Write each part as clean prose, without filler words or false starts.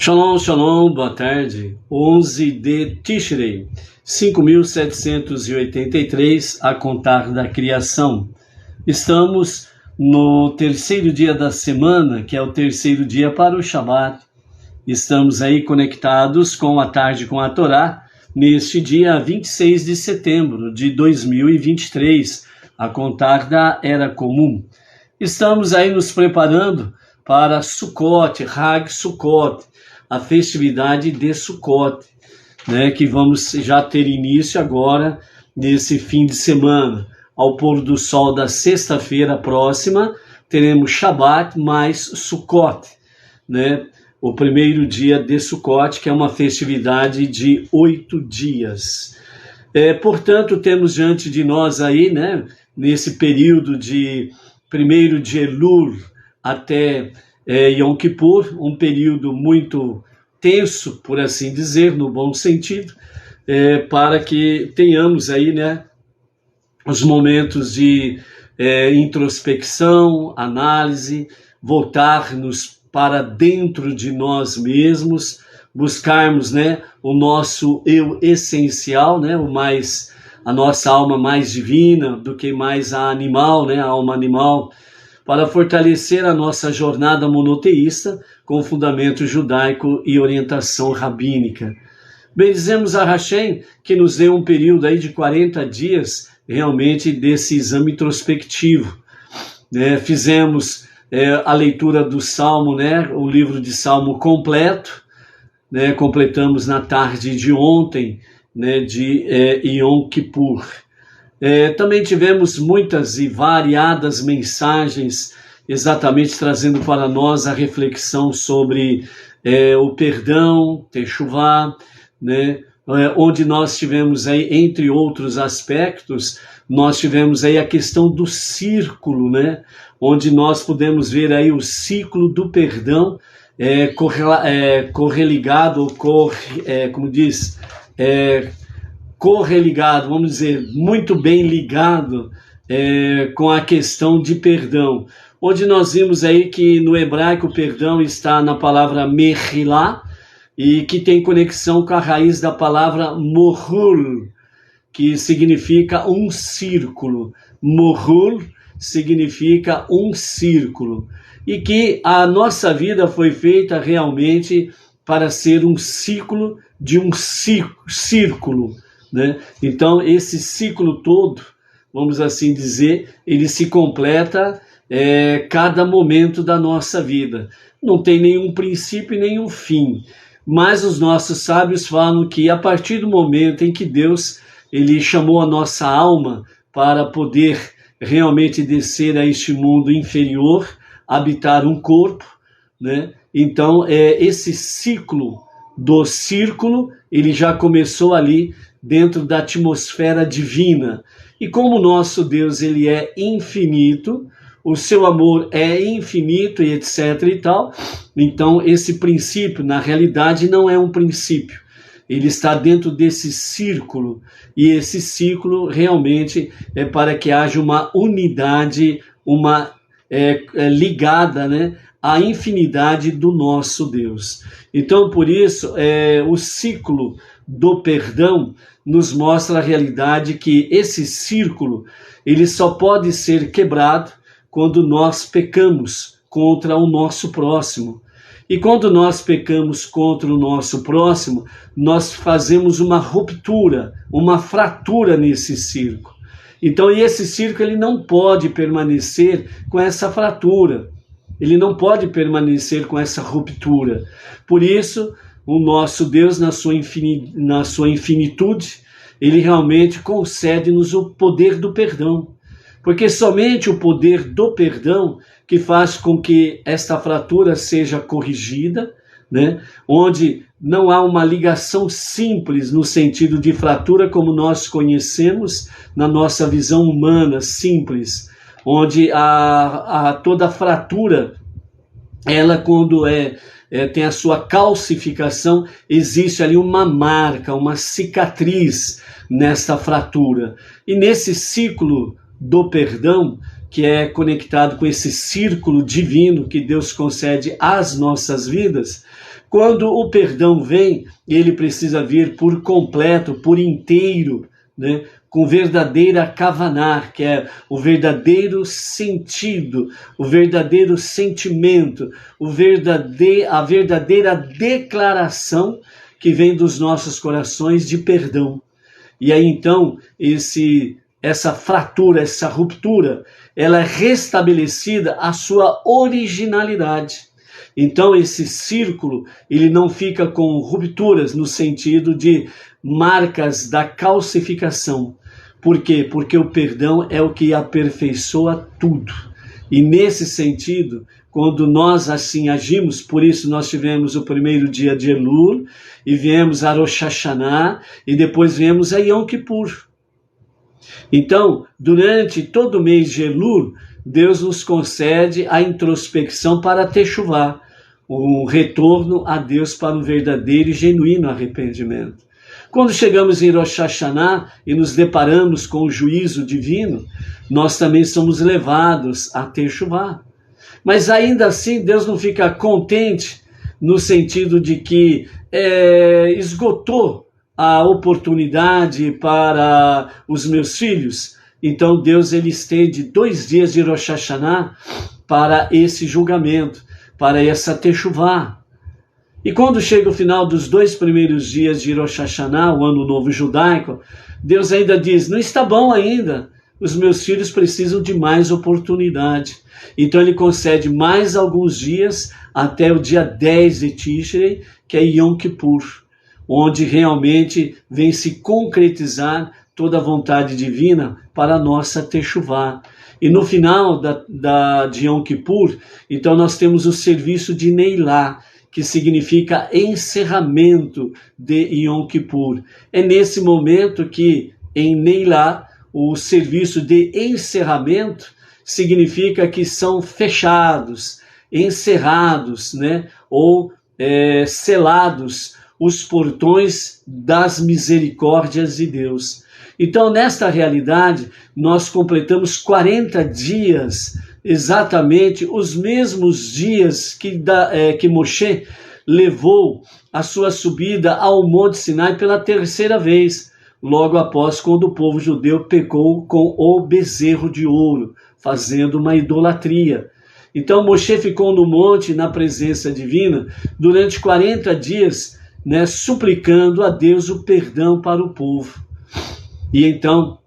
Shalom, shalom, boa tarde. 11 de Tishrei, 5.783, a contar da criação. Estamos no terceiro dia da semana, que é o terceiro dia para o Shabat. Estamos aí conectados com a tarde com a Torá, neste dia 26 de setembro de 2023, a contar da Era Comum. Estamos aí nos preparando para Sukkot, Hag Sukkot, a festividade de Sukkot, né, que vamos já ter início agora, nesse fim de semana. Ao pôr do sol da sexta-feira próxima, teremos Shabat mais Sukkot, né, o primeiro dia de Sukkot, que é uma festividade de 8 dias. Portanto, temos diante de nós aí, né, nesse período de 1º de Elul até Yom Kippur, um período muito tenso, por assim dizer, no bom sentido, para que tenhamos aí, né, os momentos de introspecção, análise, voltar-nos para dentro de nós mesmos, buscarmos, né, o nosso eu essencial, né, a nossa alma mais divina do que mais a animal, né, a alma animal, para fortalecer a nossa jornada monoteísta com fundamento judaico e orientação rabínica. Bendizemos a Hashem que nos deu um período aí de 40 dias realmente desse exame introspectivo. Fizemos a leitura do Salmo, né, o livro de Salmo completo, né, completamos na tarde de ontem, né, de Yom Kippur. Também tivemos muitas e variadas mensagens, exatamente trazendo para nós a reflexão sobre o perdão, Teshuvá, né? Onde nós tivemos aí, entre outros aspectos, nós tivemos aí a questão do círculo, né? Onde nós podemos ver aí o ciclo do perdão correligado, correligado, vamos dizer, muito bem ligado com a questão de perdão, onde nós vimos aí que no hebraico o perdão está na palavra mechilá e que tem conexão com a raiz da palavra mohul, que significa um círculo. Mohul significa um círculo e que a nossa vida foi feita realmente para ser um ciclo de um círculo, né? Então esse ciclo todo, vamos assim dizer, ele se completa cada momento da nossa vida. Não tem nenhum princípio e nenhum fim, mas os nossos sábios falam que a partir do momento em que Deus ele chamou a nossa alma para poder realmente descer a este mundo inferior, habitar um corpo, né? Então esse ciclo do círculo, ele já começou ali dentro da atmosfera divina. E como o nosso Deus ele é infinito, o seu amor é infinito e etc e tal, então esse princípio na realidade não é um princípio, ele está dentro desse círculo, e esse círculo realmente é para que haja uma unidade, ligada, né, à infinidade do nosso Deus. Então por isso o ciclo do perdão nos mostra a realidade que esse círculo ele só pode ser quebrado quando nós pecamos contra o nosso próximo. E quando nós pecamos contra o nosso próximo, nós fazemos uma ruptura, uma fratura nesse círculo. Então esse círculo ele não pode permanecer com essa fratura, ele não pode permanecer com essa ruptura. Por isso, o nosso Deus, na sua infinitude, ele realmente concede-nos o poder do perdão. Porque somente o poder do perdão que faz com que esta fratura seja corrigida, né? Onde não há uma ligação simples no sentido de fratura como nós conhecemos na nossa visão humana simples, onde toda fratura, ela quando tem a sua calcificação, existe ali uma marca, uma cicatriz nesta fratura. E nesse ciclo do perdão, que é conectado com esse círculo divino que Deus concede às nossas vidas, quando o perdão vem, ele precisa vir por completo, por inteiro, né? Com verdadeira kavaná, que é o verdadeiro sentido, o verdadeiro sentimento, a verdadeira declaração que vem dos nossos corações de perdão. E aí então, essa fratura, essa ruptura, ela é restabelecida a sua originalidade. Então esse círculo, ele não fica com rupturas no sentido de marcas da calcificação. Por quê? Porque o perdão é o que aperfeiçoa tudo. E nesse sentido, quando nós assim agimos, por isso nós tivemos o primeiro dia de Elul, e viemos a Rosh Hashanah, e depois viemos a Yom Kippur. Então, durante todo o mês de Elul, Deus nos concede a introspecção para Teshuvah, um retorno a Deus para um verdadeiro e genuíno arrependimento. Quando chegamos em Rosh Hashanah e nos deparamos com o juízo divino, nós também somos levados a Teshuvah. Mas ainda assim, Deus não fica contente no sentido de que esgotou a oportunidade para os meus filhos. Então Deus ele estende 2 dias de Rosh Hashanah para esse julgamento, para essa Teshuvah. E quando chega o final dos 2 primeiros dias de Rosh Hashanah, o Ano Novo Judaico, Deus ainda diz, não está bom ainda, os meus filhos precisam de mais oportunidade. Então ele concede mais alguns dias até o dia 10 de Tishrei, que é Yom Kippur, onde realmente vem se concretizar toda a vontade divina para a nossa Teshuvah. E no final de Yom Kippur, então nós temos o serviço de Neilá, que significa encerramento de Yom Kippur. É nesse momento que, em Neilá, o serviço de encerramento significa que são fechados, encerrados, né? Ou selados os portões das misericórdias de Deus. Então, nesta realidade, nós completamos 40 dias, exatamente os mesmos dias que Moshe levou a sua subida ao Monte Sinai pela 3ª vez, logo após quando o povo judeu pecou com o bezerro de ouro, fazendo uma idolatria. Então Moshe ficou no monte, na presença divina, durante 40 dias, né, suplicando a Deus o perdão para o povo. E então,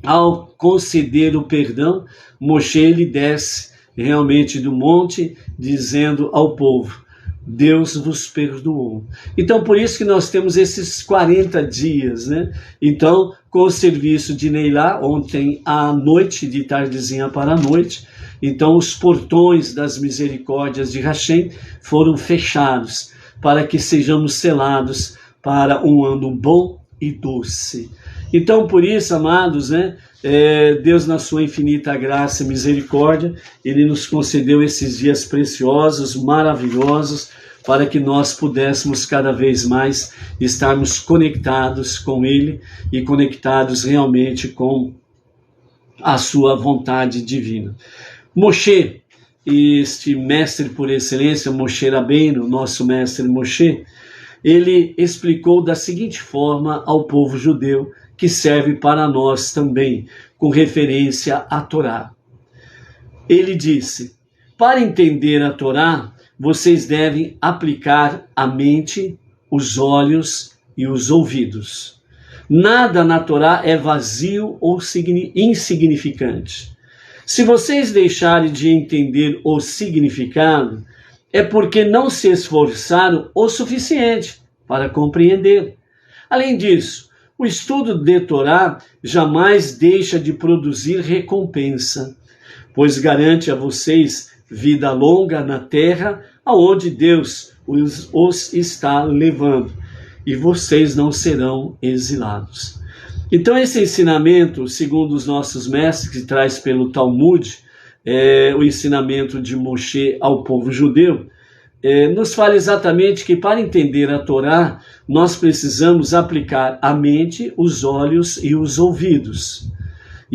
ao conceder o perdão, Moshe ele desce realmente do monte, dizendo ao povo, Deus vos perdoou. Então, por isso que nós temos esses 40 dias, né? Então, com o serviço de Neilá, ontem à noite, de tardezinha para a noite, então os portões das misericórdias de Hashem foram fechados, para que sejamos selados para um ano bom e doce. Então, por isso, amados, né, Deus, na sua infinita graça e misericórdia, Ele nos concedeu esses dias preciosos, maravilhosos, para que nós pudéssemos cada vez mais estarmos conectados com Ele e conectados realmente com a sua vontade divina. Moshe, este mestre por excelência, Moshe Rabbeinu, nosso mestre Moshe, ele explicou da seguinte forma ao povo judeu, que serve para nós também, com referência à Torá. Ele disse, para entender a Torá, vocês devem aplicar a mente, os olhos e os ouvidos. Nada na Torá é vazio ou insignificante. Se vocês deixarem de entender o significado, é porque não se esforçaram o suficiente para compreender. Além disso, o estudo de Torá jamais deixa de produzir recompensa, pois garante a vocês vida longa na terra, aonde Deus os está levando, e vocês não serão exilados. Então esse ensinamento, segundo os nossos mestres, que traz pelo Talmud, o ensinamento de Moshe ao povo judeu, nos fala exatamente que para entender a Torá, nós precisamos aplicar a mente, os olhos e os ouvidos.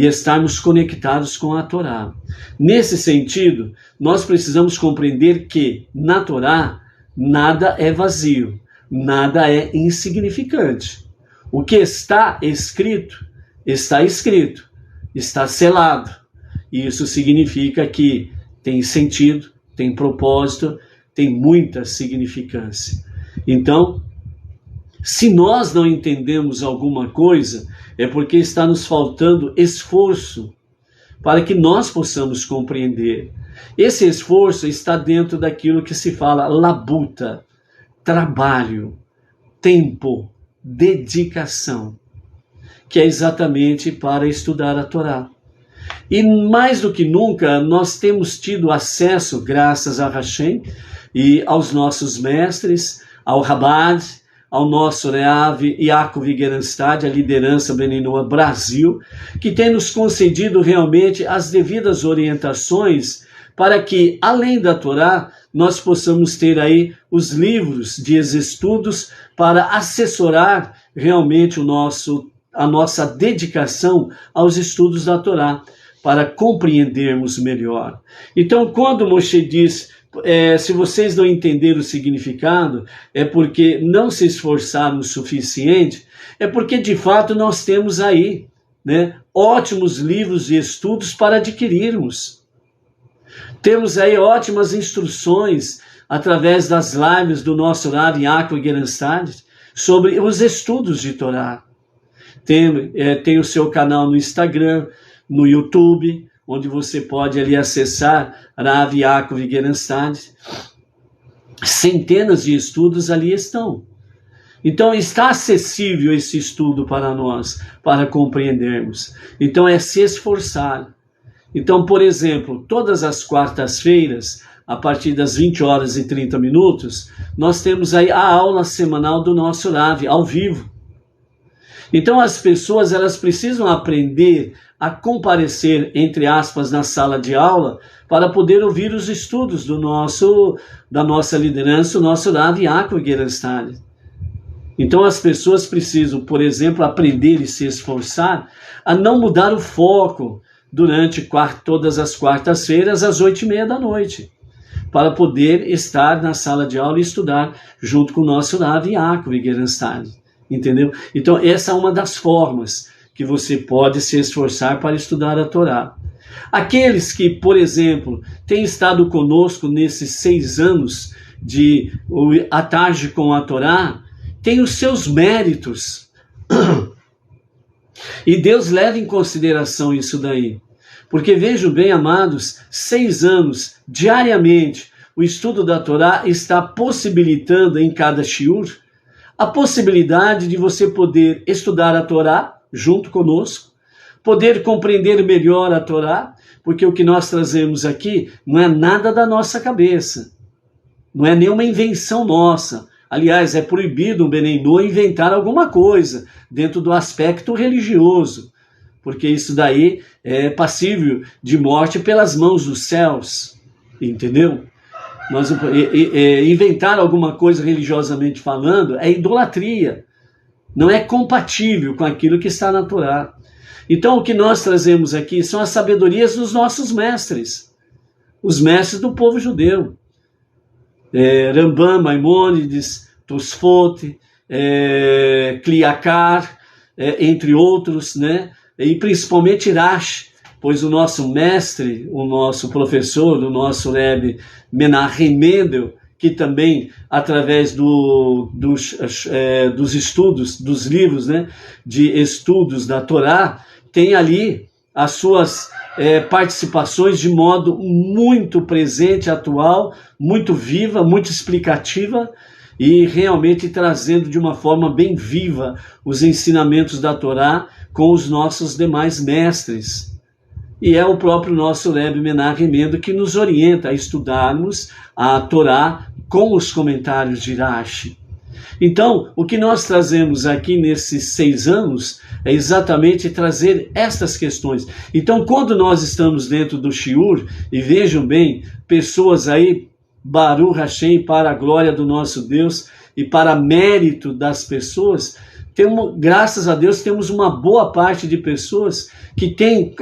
e estarmos conectados com a Torá. Nesse sentido, nós precisamos compreender que na Torá nada é vazio, nada é insignificante. O que está escrito, está selado. E isso significa que tem sentido, tem propósito, tem muita significância. Então, se nós não entendemos alguma coisa, é porque está nos faltando esforço para que nós possamos compreender. Esse esforço está dentro daquilo que se fala labuta, trabalho, tempo, dedicação, que é exatamente para estudar a Torá. E mais do que nunca, nós temos tido acesso, graças a Hashem e aos nossos mestres, ao Rabad, ao nosso Reav Yaakov Gerenstad, a liderança Beninoa Brasil, que tem nos concedido realmente as devidas orientações para que, além da Torá, nós possamos ter aí os livros de estudos para assessorar realmente a nossa dedicação aos estudos da Torá, para compreendermos melhor. Então, quando Moshe diz, se vocês não entenderam o significado, é porque não se esforçaram o suficiente, é porque de fato nós temos aí, né, ótimos livros de estudos para adquirirmos. Temos aí ótimas instruções através das lives do nosso Rav Yaakov Gerenstad sobre os estudos de Torá. Tem o seu canal no Instagram, no YouTube, onde você pode ali acessar Rav Yaakov Gerenstad. Centenas de estudos ali estão. Então está acessível esse estudo para nós, para compreendermos. Então é se esforçar. Então, por exemplo, todas as quartas-feiras, a partir das 20h30, nós temos aí a aula semanal do nosso Rav, ao vivo. Então as pessoas, elas precisam aprender a comparecer, entre aspas, na sala de aula, para poder ouvir os estudos da nossa liderança, o nosso Rav Yaakov Gerenstad. Então as pessoas precisam, por exemplo, aprender e se esforçar a não mudar o foco durante todas as quartas-feiras, às 20h30, para poder estar na sala de aula e estudar junto com o nosso Rav Yaakov Gerenstad. Entendeu? Então essa é uma das formas que você pode se esforçar para estudar a Torá. Aqueles que, por exemplo, têm estado conosco nesses 6 anos de A Tarde com a Torá, têm os seus méritos. E Deus leva em consideração isso daí. Porque vejam bem, amados, 6 anos, diariamente, o estudo da Torá está possibilitando em cada shiur a possibilidade de você poder estudar a Torá junto conosco, poder compreender melhor a Torá, porque o que nós trazemos aqui não é nada da nossa cabeça, não é nenhuma invenção nossa. Aliás, é proibido um Beneinô inventar alguma coisa dentro do aspecto religioso, porque isso daí é passível de morte pelas mãos dos céus, entendeu? Mas inventar alguma coisa religiosamente falando é idolatria, não é compatível com aquilo que está na Torá. Então o que nós trazemos aqui são as sabedorias dos nossos mestres, os mestres do povo judeu. Rambam, Maimônides, Tosfot, Kliakar, entre outros, né? E principalmente Rashi, pois o nosso mestre, o nosso professor, o nosso Rebbe Menachem Mendel, que também, através dos estudos, dos livros, né, de estudos da Torá, tem ali as suas participações de modo muito presente, atual, muito viva, muito explicativa, e realmente trazendo de uma forma bem viva os ensinamentos da Torá com os nossos demais mestres. E é o próprio nosso Rebbe Menachem Mendel que nos orienta a estudarmos a Torá com os comentários de Rashi. Então, o que nós trazemos aqui nesses 6 anos é exatamente trazer estas questões. Então, quando nós estamos dentro do shiur, e vejam bem, pessoas aí, Baruch Hashem, para a glória do nosso Deus e para mérito das pessoas, graças a Deus, temos uma boa parte de pessoas que tem,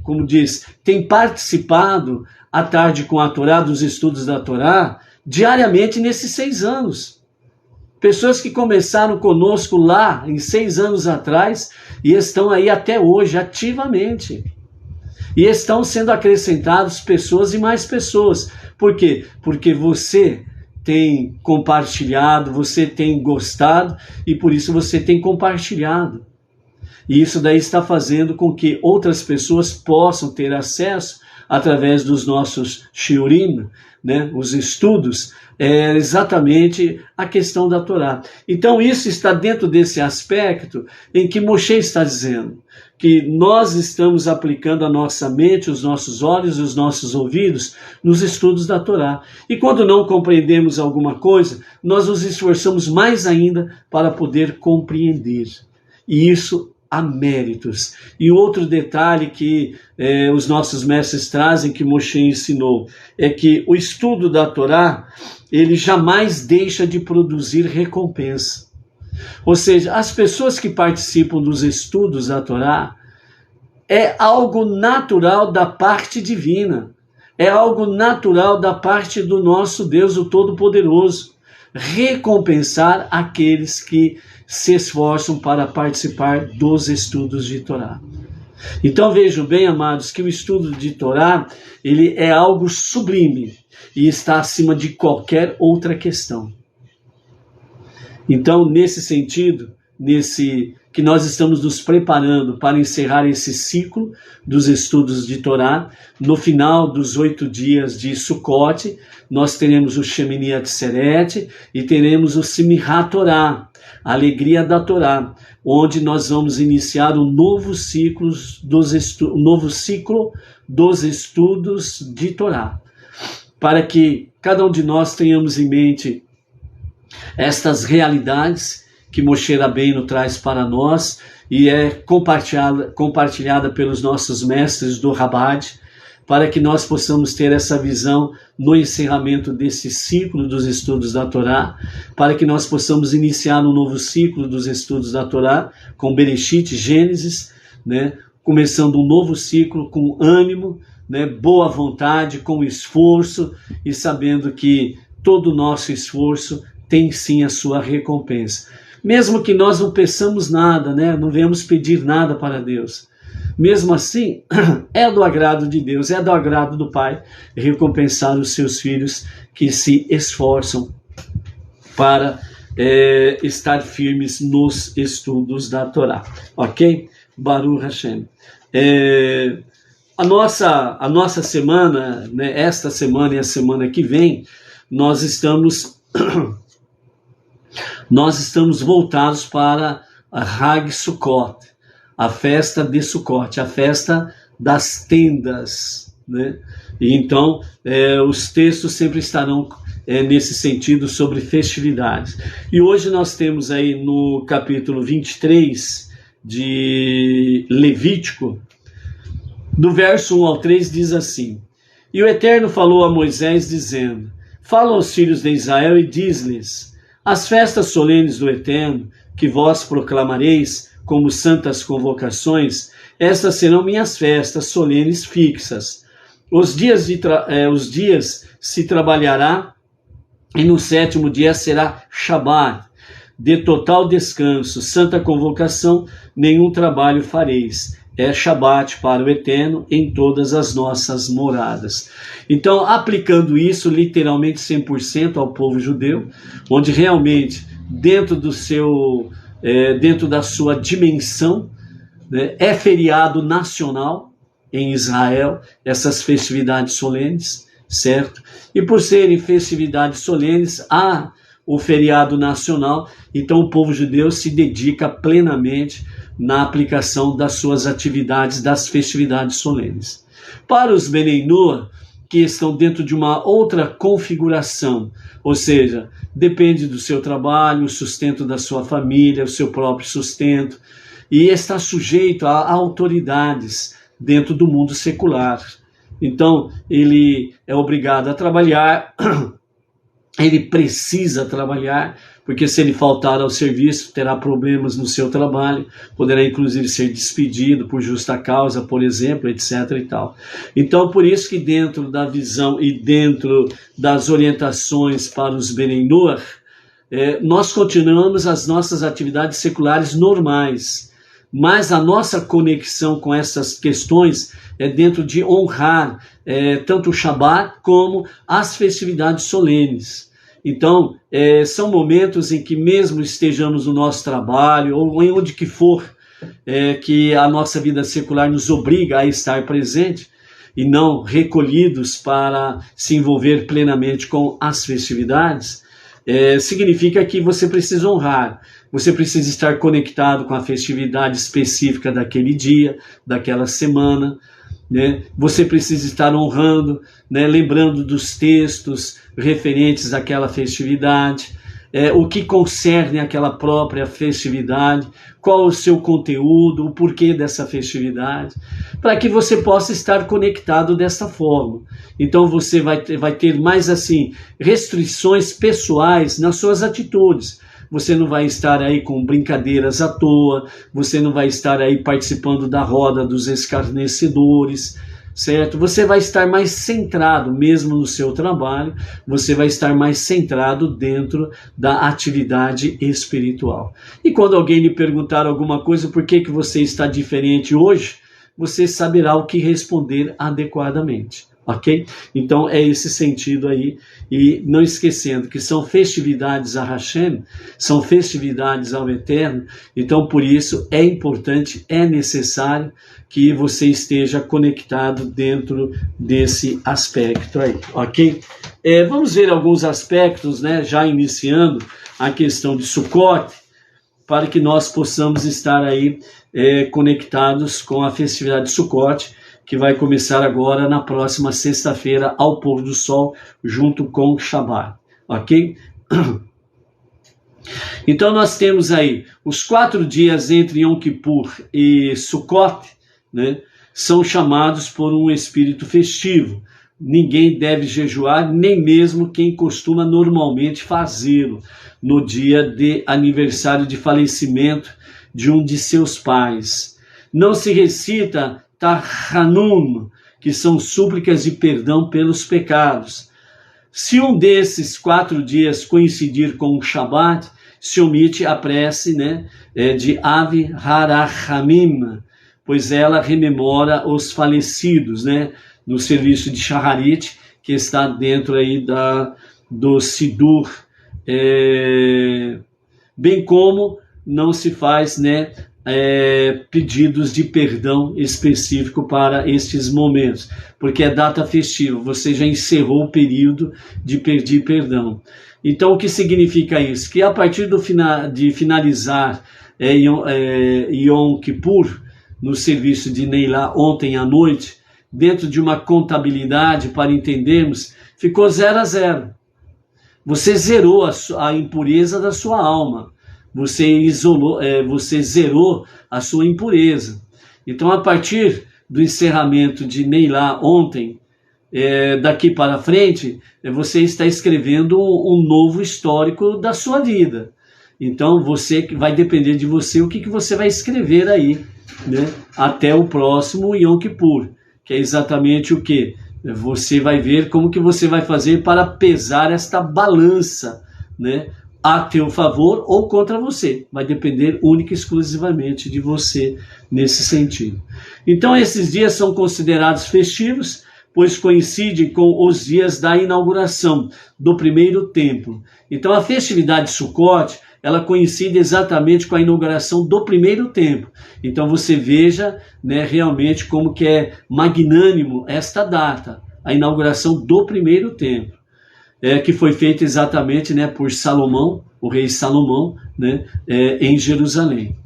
como diz, tem participado à tarde com a Torá, dos estudos da Torá, diariamente nesses 6 anos. Pessoas que começaram conosco lá, em 6 anos atrás, e estão aí até hoje, ativamente. E estão sendo acrescentados pessoas e mais pessoas. Por quê? Porque você tem compartilhado, você tem gostado, e por isso você tem compartilhado. E isso daí está fazendo com que outras pessoas possam ter acesso através dos nossos shiurim, né, os estudos, exatamente a questão da Torá. Então isso está dentro desse aspecto em que Moshe está dizendo que nós estamos aplicando a nossa mente, os nossos olhos e os nossos ouvidos nos estudos da Torá. E quando não compreendemos alguma coisa, nós nos esforçamos mais ainda para poder compreender. E isso há méritos. E outro detalhe que os nossos mestres trazem, que Moshe ensinou, é que o estudo da Torá, ele jamais deixa de produzir recompensa. Ou seja, as pessoas que participam dos estudos da Torá, é algo natural da parte divina, é algo natural da parte do nosso Deus, o Todo-Poderoso, recompensar aqueles que se esforçam para participar dos estudos de Torá. Então vejam bem, amados, que o estudo de Torá, ele é algo sublime e está acima de qualquer outra questão. Então, nesse sentido, que nós estamos nos preparando para encerrar esse ciclo dos estudos de Torá, no final dos 8 dias de Sukkot, nós teremos o Shemini Atzeret e teremos o Simchat Torá, a alegria da Torá, onde nós vamos iniciar um novo ciclo dos estudos de Torá, para que cada um de nós tenhamos em mente estas realidades que Moshe Rabbeinu traz para nós e é compartilhada pelos nossos mestres do Chabad, para que nós possamos ter essa visão no encerramento desse ciclo dos estudos da Torá, para que nós possamos iniciar um novo ciclo dos estudos da Torá, com Bereshit, Gênesis, né? Começando um novo ciclo com ânimo, né? Boa vontade, com esforço, e sabendo que todo o nosso esforço tem sim a sua recompensa. Mesmo que nós não peçamos nada, né? Não venhamos pedir nada para Deus. Mesmo assim, é do agrado de Deus, é do agrado do Pai recompensar os seus filhos que se esforçam para estar firmes nos estudos da Torá. Ok? Baruch Hashem. A nossa semana, né, esta semana e a semana que vem, nós estamos voltados para a Hag Sukkot, a festa de Sukkot, a festa das tendas, né? E então, os textos sempre estarão nesse sentido sobre festividades. E hoje nós temos aí no capítulo 23 de Levítico, do verso 1 ao 3, diz assim: E o Eterno falou a Moisés, dizendo: Fala aos filhos de Israel e diz-lhes: As festas solenes do Eterno, que vós proclamareis como santas convocações, estas serão minhas festas solenes fixas. Os dias se trabalhará, e no 7º dia será Shabat, de total descanso, santa convocação, nenhum trabalho fareis. É Shabat para o Eterno em todas as nossas moradas. Então, aplicando isso literalmente 100% ao povo judeu, onde realmente dentro da sua dimensão, né, é feriado nacional em Israel, essas festividades solenes, certo? E por serem festividades solenes, há o feriado nacional, então o povo judeu se dedica plenamente na aplicação das suas atividades, das festividades solenes. Para os Benei Noach, que estão dentro de uma outra configuração, ou seja, depende do seu trabalho, o sustento da sua família, o seu próprio sustento, e está sujeito a autoridades dentro do mundo secular. Então, ele é obrigado a trabalhar ele precisa trabalhar, porque se ele faltar ao serviço, terá problemas no seu trabalho, poderá inclusive ser despedido por justa causa, por exemplo, etc. e tal. Então, por isso que dentro da visão e dentro das orientações para os Bnei Noach, nós continuamos as nossas atividades seculares normais, mas a nossa conexão com essas questões é dentro de honrar tanto o Shabat como as festividades solenes. Então, são momentos em que mesmo estejamos no nosso trabalho ou em onde que for, que a nossa vida secular nos obriga a estar presente e não recolhidos para se envolver plenamente com as festividades, significa que você precisa honrar, você precisa estar conectado com a festividade específica daquele dia, daquela semana, né? Você precisa estar honrando, né? Lembrando dos textos referentes àquela festividade, o que concerne àquela própria festividade, qual o seu conteúdo, o porquê dessa festividade, para que você possa estar conectado dessa forma. Então você vai ter mais assim restrições pessoais nas suas atitudes. Você não vai estar aí com brincadeiras à toa, você não vai estar aí participando da roda dos escarnecedores, certo? Você vai estar mais centrado mesmo no seu trabalho, você vai estar mais centrado dentro da atividade espiritual. E quando alguém lhe perguntar alguma coisa, por que você está diferente hoje, você saberá o que responder adequadamente. Ok? Então é esse sentido aí, e não esquecendo que são festividades a Hashem, são festividades ao Eterno, então por isso é importante, é necessário que você esteja conectado dentro desse aspecto aí, ok? Vamos ver alguns aspectos, né, já iniciando a questão de Sukkot, para que nós possamos estar aí conectados com a festividade de Sukkot, que vai começar agora na próxima sexta-feira ao pôr do sol, junto com o Shabat, ok? Então nós temos aí os 4 dias entre Yom Kippur e Sukkot, né, são chamados por um espírito festivo. Ninguém deve jejuar, nem mesmo quem costuma normalmente fazê-lo, no dia de aniversário de falecimento de um de seus pais. Não se recita Tachanun, que são súplicas de perdão pelos pecados. Se um desses 4 dias coincidir com o Shabat, se omite a prece, né, de Ave Harachamim, pois ela rememora os falecidos, né, no serviço de Shaharit, que está dentro aí do Sidur, bem como não se faz, né, pedidos de perdão específico para estes momentos, porque é data festiva, você já encerrou o período de pedir perdão. Então o que significa isso? Que a partir de finalizar Yom Kippur, no serviço de Neilá ontem à noite, dentro de uma contabilidade para entendermos, ficou 0 a 0. Você zerou a impureza da sua alma. Você zerou a sua impureza. Então, a partir do encerramento de Neilá ontem, daqui para frente, você está escrevendo um novo histórico da sua vida. Então, vai depender de você o que você vai escrever aí, né, até o próximo Yom Kippur, que é exatamente o que? Você vai ver como que você vai fazer para pesar esta balança, né, a teu favor ou contra você. Vai depender única e exclusivamente de você nesse sentido. Então esses dias são considerados festivos, pois coincidem com os dias da inauguração do primeiro templo. Então a festividade de Sukkot, ela coincide exatamente com a inauguração do primeiro templo. Então você veja, né, realmente como que é magnânimo esta data, a inauguração do primeiro templo. Que foi feita exatamente, né, por Salomão, o rei Salomão, né, em Jerusalém.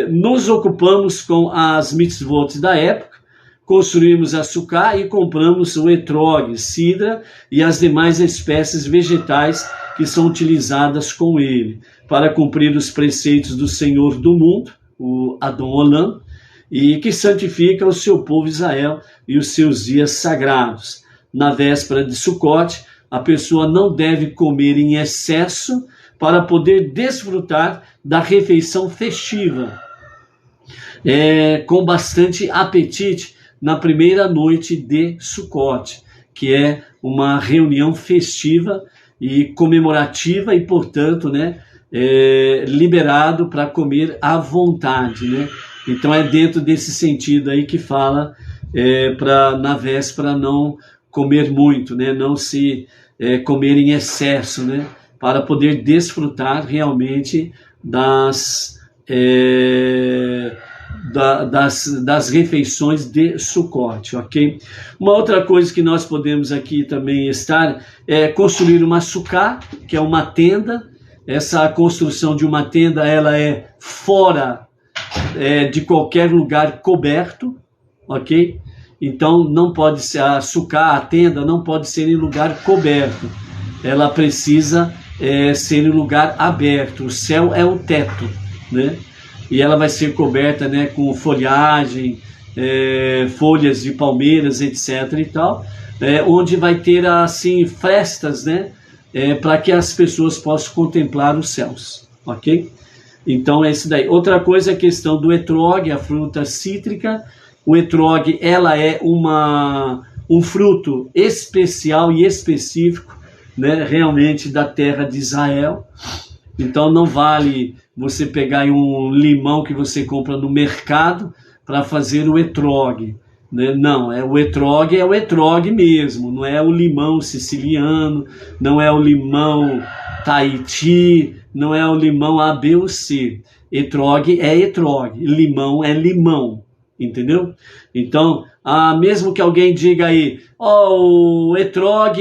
Nos ocupamos com as mitzvot da época, construímos a sucá e compramos o etrog, sidra e as demais espécies vegetais que são utilizadas com ele, para cumprir os preceitos do Senhor do mundo, o Adon Olam, e que santifica o seu povo Israel e os seus dias sagrados. Na véspera de Sukkot, a pessoa não deve comer em excesso para poder desfrutar da refeição festiva, com bastante apetite na primeira noite de Sukkot, que é uma reunião festiva e comemorativa e, portanto, né, liberado para comer à vontade, né? Então é dentro desse sentido aí que fala para na véspera não comer muito, né? Não se comer em excesso, né? Para poder desfrutar realmente das refeições de Sukkot, ok? Uma outra coisa que nós podemos aqui também estar é construir uma sukkah, que é uma tenda. Essa construção de uma tenda, ela é fora de qualquer lugar coberto, ok? Então não pode ser a sukkah, a tenda não pode ser em lugar coberto. Ela precisa ser em lugar aberto. O céu é o teto, né? E ela vai ser coberta, né, com folhagem, folhas de palmeiras, etc. e tal, onde vai ter assim frestas, né, para que as pessoas possam contemplar os céus, ok? Então é isso daí. Outra coisa é a questão do etrog, a fruta cítrica. O etrog, ela é um fruto especial e específico, né, realmente da terra de Israel. Então não vale você pegar um limão que você compra no mercado para fazer o etrog, né? Não, o etrog é o etrog mesmo, não é o limão siciliano, não é o limão Tahiti, não é o limão A, B ou C. Etrog é etrog, limão é limão, entendeu? Então, mesmo que alguém diga aí, o etrog,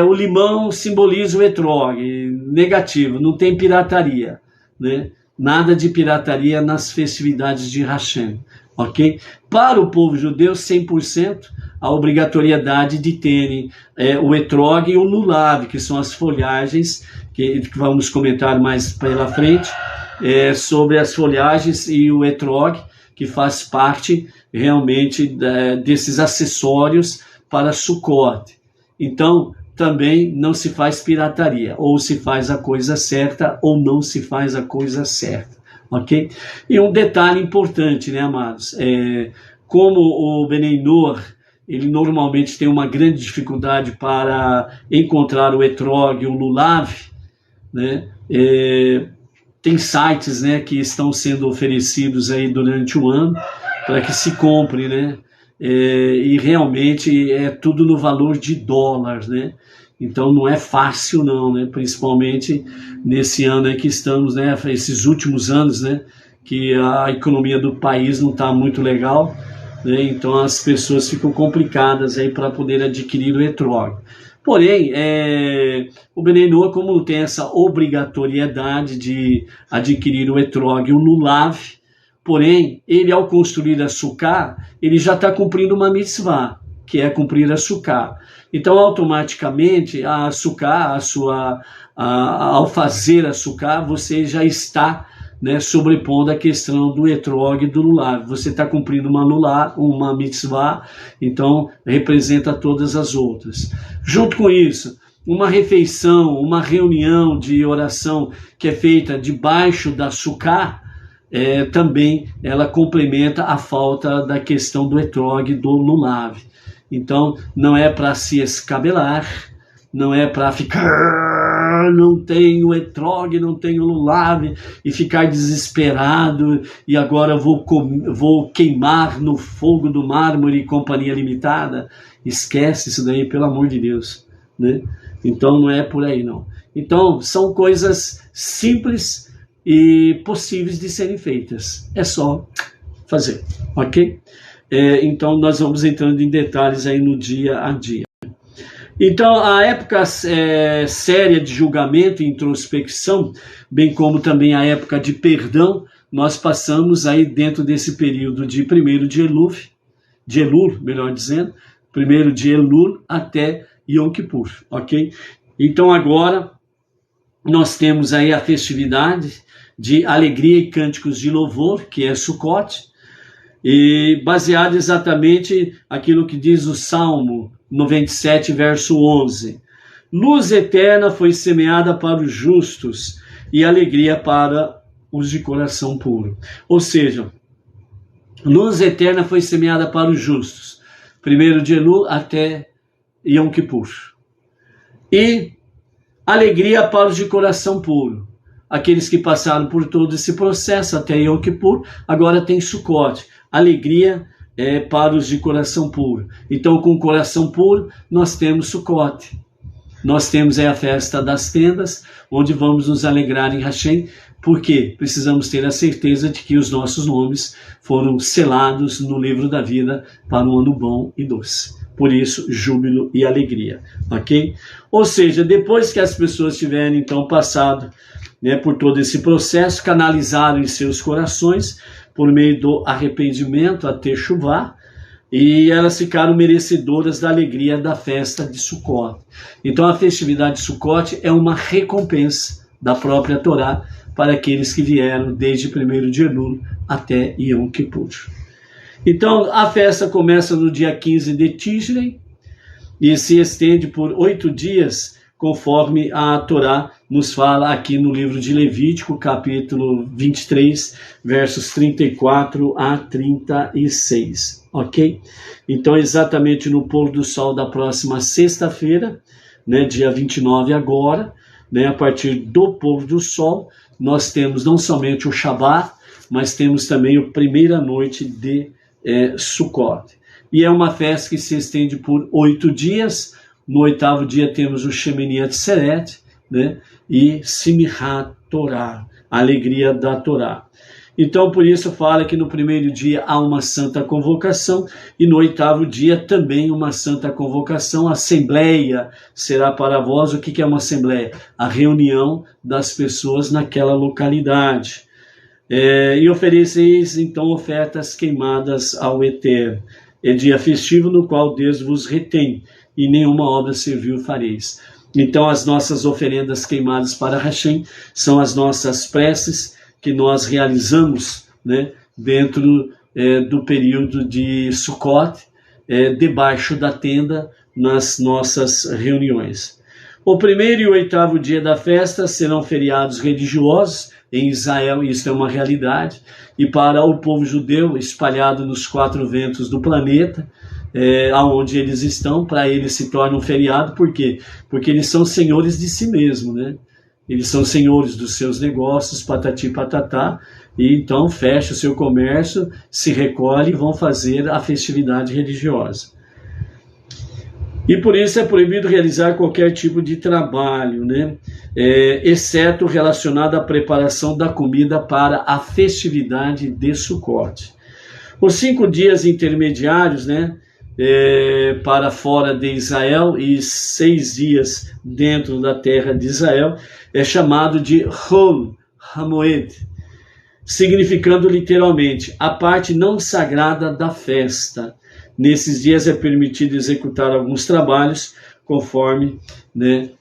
o limão simboliza o etrog, negativo, não tem pirataria, né? Nada de pirataria nas festividades de Hashem, ok? Para o povo judeu, 100%, a obrigatoriedade de terem o etrog e o lulav, que são as folhagens, que vamos comentar mais pela frente, sobre as folhagens e o etrog, que faz parte realmente desses acessórios para Sukkot. Então, também não se faz pirataria, ou se faz a coisa certa, ou não se faz a coisa certa, ok? E um detalhe importante, né, amados? Como o Benei Noach, ele normalmente tem uma grande dificuldade para encontrar o etrog e o lulav, né? Tem sites, né, que estão sendo oferecidos aí durante o ano para que se compre, né? E realmente é tudo no valor de dólar, né? Então não é fácil não, né? Principalmente nesse ano aí que estamos, né? Esses últimos anos, né? Que a economia do país não está muito legal, né? Então as pessoas ficam complicadas aí para poder adquirir o etrog. Porém, o Benei Noach, como tem essa obrigatoriedade de adquirir o etrog e o lulav, porém, ele ao construir a sukkah, ele já está cumprindo uma mitzvah, que é cumprir a sukkah. Então, automaticamente, a sukkah, ao fazer a sukkah, você já está, né, sobrepondo a questão do etrog e do lulav. Você está cumprindo uma mitzvah, então representa todas as outras. Junto com isso, uma refeição, uma reunião de oração que é feita debaixo da sukkah, também ela complementa a falta da questão do etrog e do lulav. Então, não é para se escabelar, não é para ficar, não tenho etrog, não tenho lulav, e ficar desesperado, e agora vou queimar no fogo do mármore e companhia limitada. Esquece isso daí, pelo amor de Deus, né? Então, não é por aí, não. Então, são coisas simples e possíveis de serem feitas. É só fazer, ok? Então, nós vamos entrando em detalhes aí no dia a dia. Então, a época séria de julgamento e introspecção, bem como também a época de perdão, nós passamos aí dentro desse período de 1º de Elul, melhor dizendo, 1º de Elul até Yom Kippur, ok? Então, agora, nós temos aí a festividade de alegria e cânticos de louvor, que é Sukkot, e baseado exatamente aquilo que diz o Salmo 97, verso 11. Luz eterna foi semeada para os justos e alegria para os de coração puro. Ou seja, luz eterna foi semeada para os justos, primeiro de Elul até Yom Kippur. E alegria para os de coração puro. Aqueles que passaram por todo esse processo até Yom Kippur, agora tem Sukkot. Alegria para os de coração puro. Então, com coração puro, nós temos Sukkot. Nós temos a festa das tendas, onde vamos nos alegrar em Hashem, porque precisamos ter a certeza de que os nossos nomes foram selados no livro da vida para um ano bom e doce. Por isso, júbilo e alegria, ok? Ou seja, depois que as pessoas tiverem, então, passado por todo esse processo, canalizaram em seus corações, por meio do arrependimento, a Teshuvá, e elas ficaram merecedoras da alegria da festa de Sukkot. Então, a festividade de Sukkot é uma recompensa da própria Torá para aqueles que vieram desde 1º de Elul até Yom Kippur. Então, a festa começa no dia 15 de Tishrei e se estende por 8 dias, conforme a Torá nos fala aqui no livro de Levítico, capítulo 23, versos 34 a 36, ok? Então, exatamente no pôr do sol da próxima sexta-feira, dia 29 agora, a partir do pôr do sol, nós temos não somente o Shabat, mas temos também a primeira noite de Sukkot. E é uma festa que se estende por 8 dias. No 8º dia temos o Shemini Atzeret, e Simchat Torah, a alegria da Torá. Então, por isso fala que no primeiro dia há uma santa convocação e no 8º dia também uma santa convocação. A assembleia será para vós. O que é uma assembleia? A reunião das pessoas naquela localidade. E ofereceis então ofertas queimadas ao Eterno. É dia festivo no qual Deus vos retém, e nenhuma obra servil fareis. Então as nossas oferendas queimadas para Hashem são as nossas preces que nós realizamos dentro do período de Sukkot, debaixo da tenda, nas nossas reuniões. O 1º e o 8º dia da festa serão feriados religiosos em Israel, isso é uma realidade, e para o povo judeu espalhado nos 4 ventos do planeta, aonde eles estão, para eles se torna um feriado. Por quê? Porque eles são senhores de si mesmos, Eles são senhores dos seus negócios, patati patatá, e então fecha o seu comércio, se recolhe e vão fazer a festividade religiosa. E por isso é proibido realizar qualquer tipo de trabalho, exceto relacionado à preparação da comida para a festividade de Sukkot. Os 5 dias intermediários, para fora de Israel e 6 dias dentro da terra de Israel, é chamado de Hol HaMoed, significando literalmente a parte não sagrada da festa. Nesses dias é permitido executar alguns trabalhos, conforme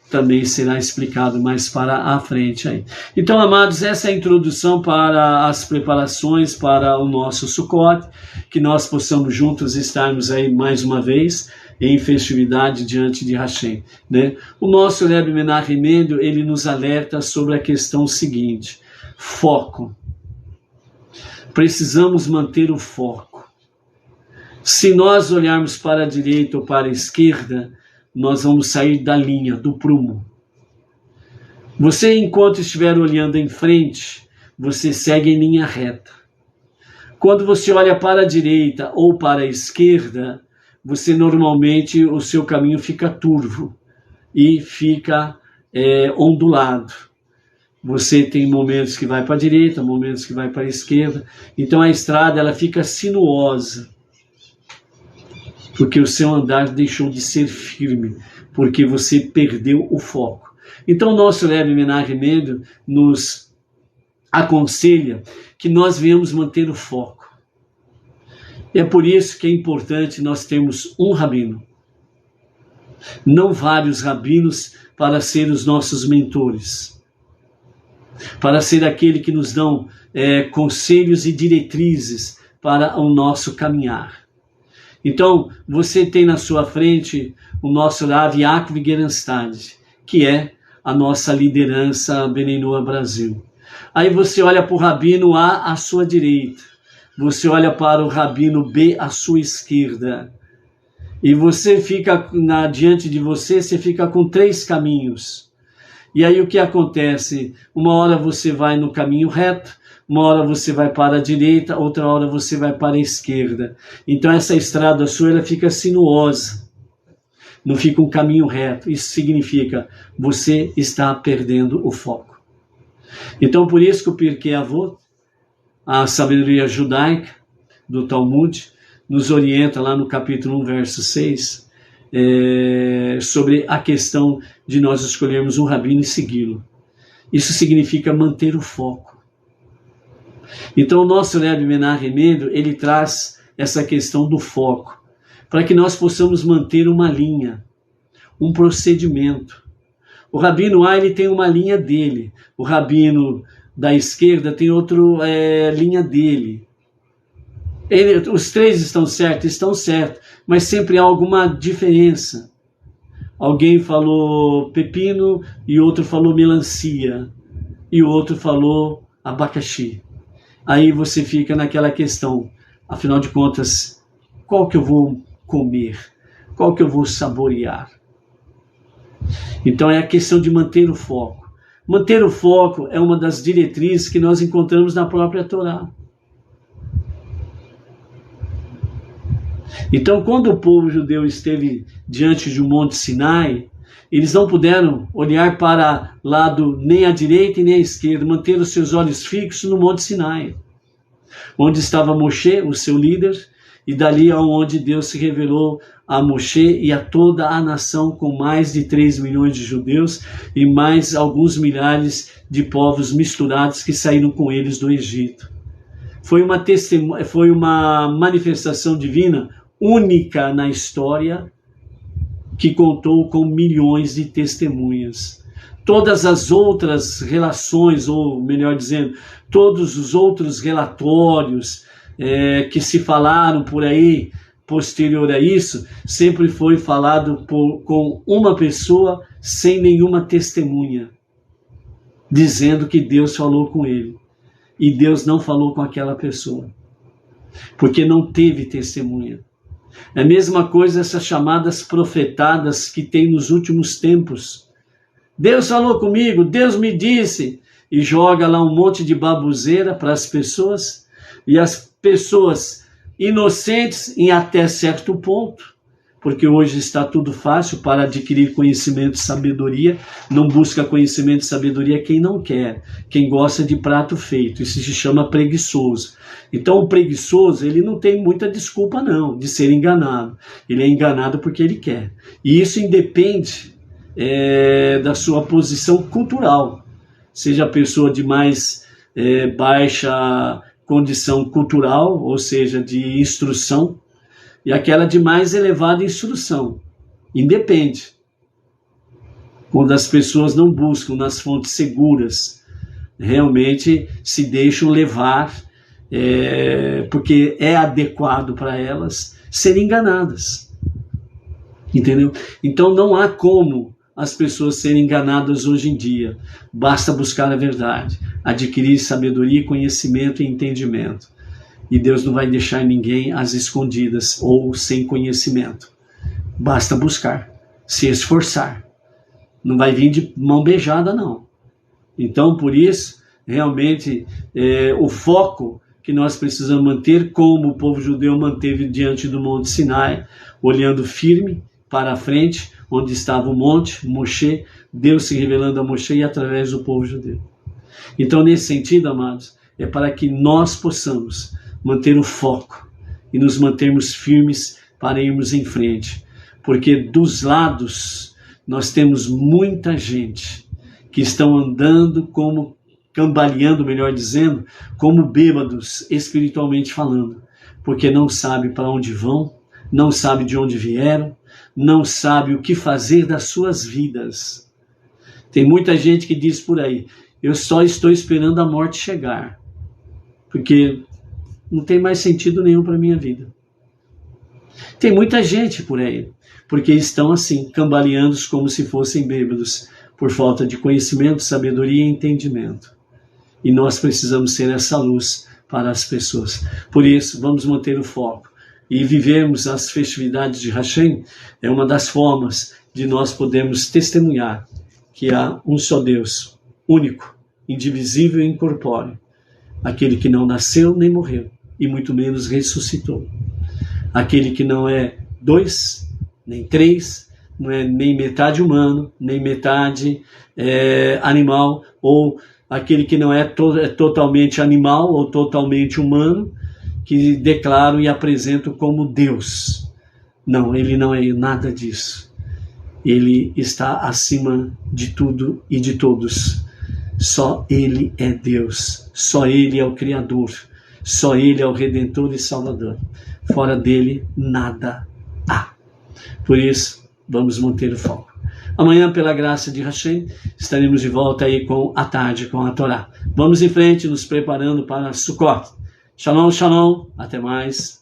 também será explicado mais para a frente aí. Então, amados, essa é a introdução para as preparações para o nosso Sukkot, que nós possamos juntos estarmos aí mais uma vez em festividade diante de Hashem. O nosso Rebbe Menachem Mendel, ele nos alerta sobre a questão seguinte: foco. Precisamos manter o foco. Se nós olharmos para a direita ou para a esquerda, nós vamos sair da linha, do prumo. Você, enquanto estiver olhando em frente, você segue em linha reta. Quando você olha para a direita ou para a esquerda, você normalmente, o seu caminho fica turvo e fica ondulado. Você tem momentos que vai para a direita, momentos que vai para a esquerda. Então a estrada ela fica sinuosa, porque o seu andar deixou de ser firme, porque você perdeu o foco. Então o nosso Rebbe Menachem Mendel nos aconselha que nós venhamos manter o foco. É por isso que é importante nós termos um rabino, não vários rabinos, para ser os nossos mentores, para ser aquele que nos dão conselhos e diretrizes para o nosso caminhar. Então, você tem na sua frente o nosso Rav Yaakov Gerenstad. que é a nossa liderança Benenua Brasil. Aí você olha para o Rabino A à sua direita, você olha para o Rabino B à sua esquerda, e você fica, diante de você, você fica com 3 caminhos. E aí o que acontece? Uma hora você vai no caminho reto, uma hora você vai para a direita, outra hora você vai para a esquerda. Então essa estrada sua, ela fica sinuosa, não fica um caminho reto. Isso significa você está perdendo o foco. Então por isso que o Pirkei Avot, a sabedoria judaica do Talmud, nos orienta lá no capítulo 1, verso 6, sobre a questão de nós escolhermos um rabino e segui-lo. Isso significa manter o foco. Então o nosso Rebbe Menahem Mendel, ele traz essa questão do foco, para que nós possamos manter uma linha, um procedimento. O rabino A, ele tem uma linha dele, o rabino da esquerda tem outra linha dele. Os 3 estão certos, mas sempre há alguma diferença. Alguém falou pepino e outro falou melancia e o outro falou abacaxi. Aí você fica naquela questão, afinal de contas, qual que eu vou comer? Qual que eu vou saborear? Então é a questão de manter o foco. Manter o foco é uma das diretrizes que nós encontramos na própria Torá. Então, quando o povo judeu esteve diante de um monte Sinai, eles não puderam olhar para lado nem à direita e nem à esquerda, manter os seus olhos fixos no monte Sinai, onde estava Moshe, o seu líder, e dali aonde Deus se revelou a Moshe e a toda a nação, com mais de 3 milhões de judeus e mais alguns milhares de povos misturados que saíram com eles do Egito. Foi uma manifestação divina única na história, que contou com milhões de testemunhas. Todas as outras relações, ou melhor dizendo, todos os outros relatórios que se falaram por aí, posterior a isso, sempre foi falado com uma pessoa sem nenhuma testemunha, dizendo que Deus falou com ele. E Deus não falou com aquela pessoa, porque não teve testemunha. É a mesma coisa essas chamadas profetadas que tem nos últimos tempos. Deus falou comigo, Deus me disse, e joga lá um monte de baboseira para as pessoas, e as pessoas inocentes em até certo ponto, porque hoje está tudo fácil para adquirir conhecimento e sabedoria. Não busca conhecimento e sabedoria quem não quer, quem gosta de prato feito. Isso se chama preguiçoso. Então o preguiçoso, ele não tem muita desculpa não de ser enganado. Ele é enganado porque ele quer. E isso independe da sua posição cultural. Seja a pessoa de mais baixa condição cultural, ou seja, de instrução, e aquela de mais elevada instrução. Independe. Quando as pessoas não buscam nas fontes seguras, realmente se deixam levar, porque é adequado para elas, serem enganadas. Entendeu? Então não há como as pessoas serem enganadas hoje em dia. Basta buscar a verdade, adquirir sabedoria, conhecimento e entendimento. E Deus não vai deixar ninguém às escondidas ou sem conhecimento. Basta buscar, se esforçar. Não vai vir de mão beijada, não. Então, por isso, realmente, o foco que nós precisamos manter, como o povo judeu manteve diante do Monte Sinai, olhando firme para a frente, onde estava o monte, Moshe, Deus se revelando a Moshe e através do povo judeu. Então, nesse sentido, amados, é para que nós possamos manter o foco e nos mantermos firmes para irmos em frente. Porque dos lados nós temos muita gente que estão andando como, cambaleando, melhor dizendo, como bêbados, espiritualmente falando. Porque não sabe para onde vão, não sabe de onde vieram, não sabe o que fazer das suas vidas. Tem muita gente que diz por aí, eu só estou esperando a morte chegar, porque não tem mais sentido nenhum para a minha vida. Tem muita gente por aí, porque estão assim, cambaleando como se fossem bêbados. por falta de conhecimento, sabedoria e entendimento. E nós precisamos ser essa luz para as pessoas. Por isso, vamos manter o foco. E vivermos as festividades de Hashem é uma das formas de nós podermos testemunhar que há um só Deus, único, indivisível e incorpóreo. Aquele que não nasceu nem morreu, e muito menos ressuscitou. Aquele que não é 2, nem 3, não é nem metade humano, nem metade animal, ou aquele que não é totalmente animal ou totalmente humano, que declaro e apresento como Deus. Não, ele não é nada disso. Ele está acima de tudo e de todos. Só Ele é Deus. Só Ele é o Criador. Só Ele é o Redentor e Salvador. Fora dele, nada há. Por isso, vamos manter o foco. Amanhã, pela graça de Hashem, estaremos de volta aí com a tarde, com a Torá. Vamos em frente, nos preparando para Sukkot. Shalom, shalom. Até mais.